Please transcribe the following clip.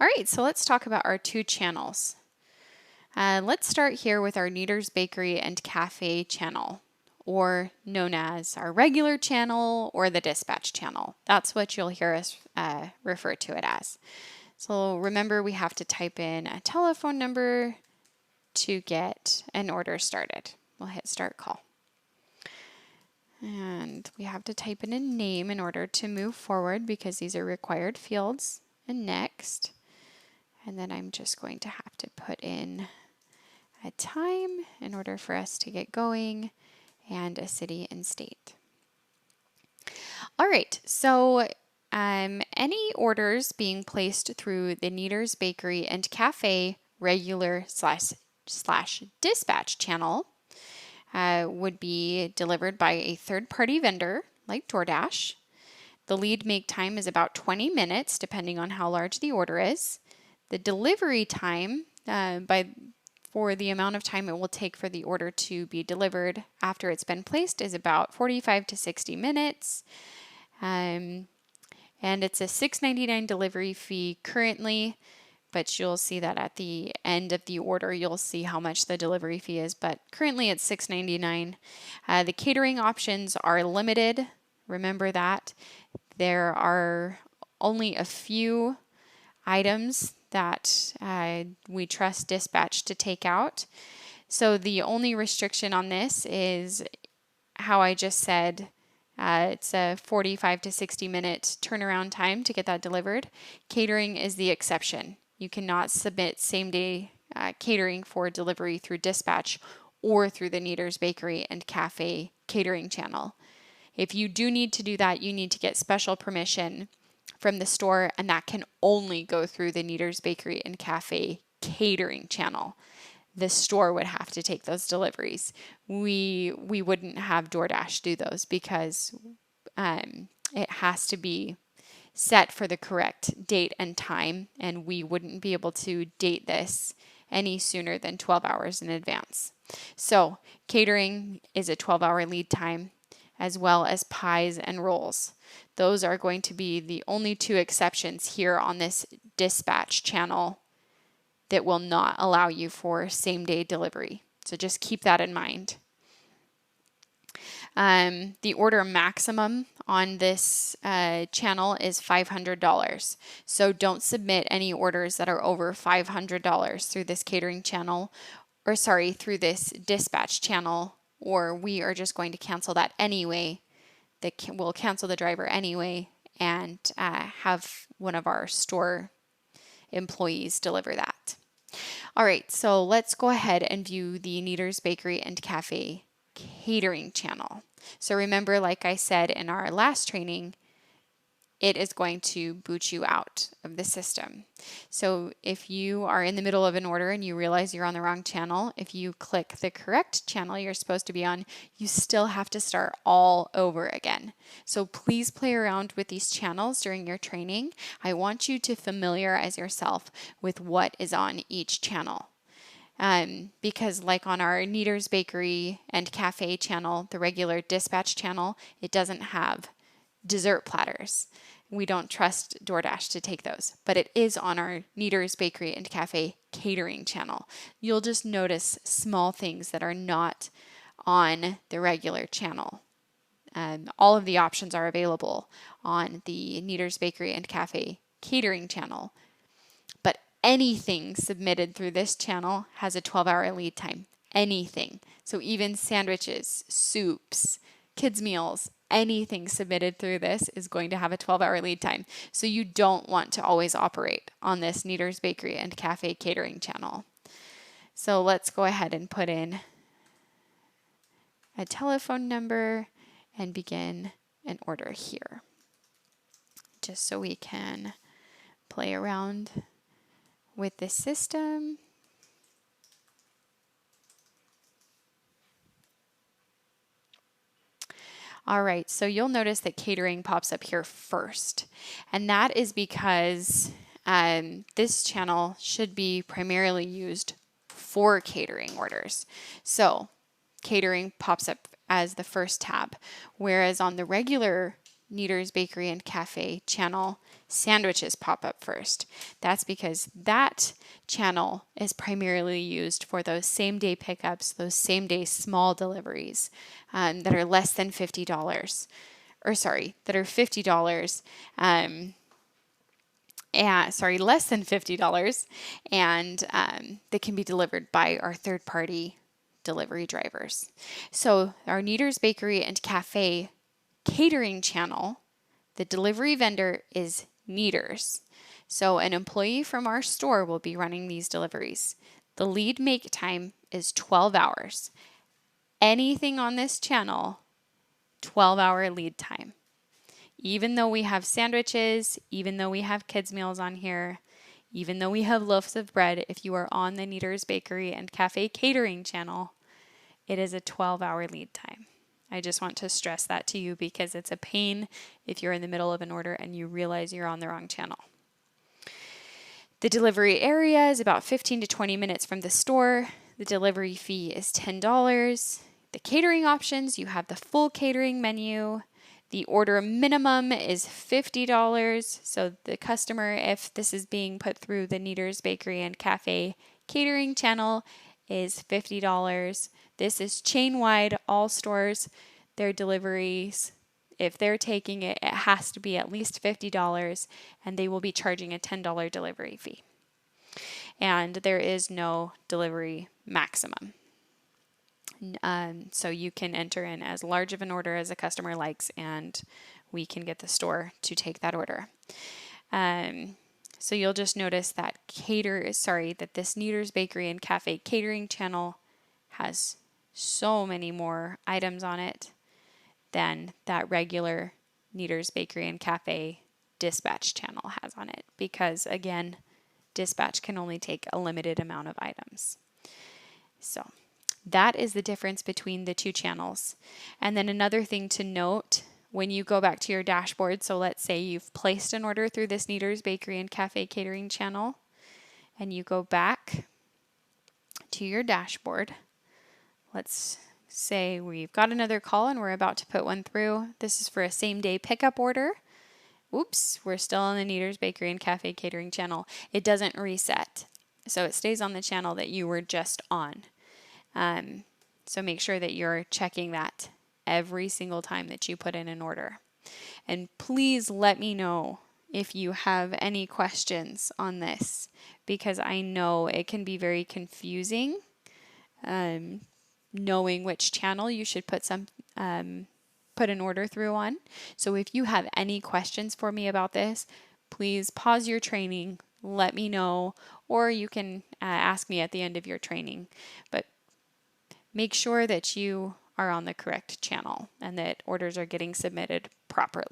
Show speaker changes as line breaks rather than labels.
All right, so let's talk about our two channels. Let's start here with our Kneaders Bakery and Cafe channel, or known as our regular channel or the dispatch channel. That's what you'll hear us refer to it as. So remember, we have to type in a telephone number to get an order started. We'll hit start call. And we have to type in a name in order to move forward because these are required fields. And next. And then I'm just going to have to put in a time in order for us to get going and a city and state. All right, so any orders being placed through the Kneaders Bakery and Cafe regular slash dispatch channel would be delivered by a third-party vendor like DoorDash. The lead make time is about 20 minutes depending on how large the order is. The delivery time for the amount of time it will take for the order to be delivered after it's been placed is about 45 to 60 minutes. And it's a $6.99 delivery fee currently, but you'll see that at the end of the order, you'll see how much the delivery fee is, but currently it's $6.99. The catering options are limited. Remember that. There are only a few items that we trust dispatch to take out. So the only restriction on this is how I just said, it's a 45 to 60 minute turnaround time to get that delivered. Catering is the exception. You cannot submit same day catering for delivery through dispatch or through the Kneaders Bakery and Cafe catering channel. If you do need to do that, you need to get special permission from the store, and that can only go through the Kneaders Bakery and Cafe catering channel. The store would have to take those deliveries. We wouldn't have DoorDash do those because it has to be set for the correct date and time, and we wouldn't be able to date this any sooner than 12 hours in advance. So catering is a 12-hour lead time, as well as pies and rolls. Those are going to be the only two exceptions here on this dispatch channel that will not allow you for same-day delivery. So just keep that in mind. The order maximum on this channel is $500. So don't submit any orders that are over $500 through this catering channel, through this dispatch channel, or we are just going to cancel that anyway. We'll cancel the driver anyway and have one of our store employees deliver that. All right, so let's go ahead and view the Kneaders Bakery and Cafe catering channel. So remember, like I said in our last training, it is going to boot you out of the system. So if you are in the middle of an order and you realize you're on the wrong channel, if you click the correct channel you're supposed to be on, you still have to start all over again. So please play around with these channels during your training. I want you to familiarize yourself with what is on each channel. Because like on our Kneaders Bakery and Cafe channel, the regular dispatch channel, it doesn't have dessert platters. We don't trust DoorDash to take those, but it is on our Kneaders Bakery and Cafe catering channel. You'll just notice small things that are not on the regular channel. All of the options are available on the Kneaders Bakery and Cafe catering channel, but anything submitted through this channel has a 12-hour lead time. Anything. So even sandwiches, soups, kids' meals, anything submitted through this is going to have a 12-hour lead time. So you don't want to always operate on this Kneaders Bakery and Cafe catering channel. So let's go ahead and put in a telephone number and begin an order here, just so we can play around with the system. All right, so you'll notice that catering pops up here first, and that is because this channel should be primarily used for catering orders. So catering pops up as the first tab, whereas on the regular Kneaders Bakery and Cafe channel sandwiches pop up first. That's because that channel is primarily used for those same day pickups, those same day small deliveries that are less than $50. Or sorry, that are $50. Less than $50, and that can be delivered by our third-party delivery drivers. So our Kneaders Bakery and Cafe catering channel, the delivery vendor is Kneaders. So an employee from our store will be running these deliveries. The lead make time is 12 hours. Anything on this channel, 12-hour lead time. Even though we have sandwiches, even though we have kids' meals on here, even though we have loaves of bread, if you are on the Kneaders Bakery and Cafe catering channel, it is a 12-hour lead time. I just want to stress that to you because it's a pain if you're in the middle of an order and you realize you're on the wrong channel. The delivery area is about 15 to 20 minutes from the store. The delivery fee is $10. The catering options, you have the full catering menu. The order minimum is $50. So the customer, if this is being put through the Kneaders Bakery and Cafe catering channel, is $50. This is chain-wide, all stores, their deliveries, if they're taking it, it has to be at least $50, and they will be charging a $10 delivery fee. And there is no delivery maximum. So you can enter in as large of an order as a customer likes, and we can get the store to take that order. So you'll just notice that that this Kneaders Bakery and Cafe catering channel has so many more items on it than that regular Kneaders Bakery and Cafe dispatch channel has on it, because again, dispatch can only take a limited amount of items. So that is the difference between the two channels. And then another thing to note, when you go back to your dashboard, so let's say you've placed an order through this Kneaders Bakery and Cafe catering channel, and you go back to your dashboard. Let's say we've got another call and we're about to put one through. This is for a same day pickup order. Oops, we're still on the Kneaders Bakery and Cafe catering channel. It doesn't reset, so it stays on the channel that you were just on. So make sure that you're checking that every single time that you put in an order. And please let me know if you have any questions on this, because I know it can be very confusing knowing which channel you should put an order through on. So if you have any questions for me about this, please pause your training, let me know, or you can ask me at the end of your training. But make sure that you are on the correct channel and that orders are getting submitted properly.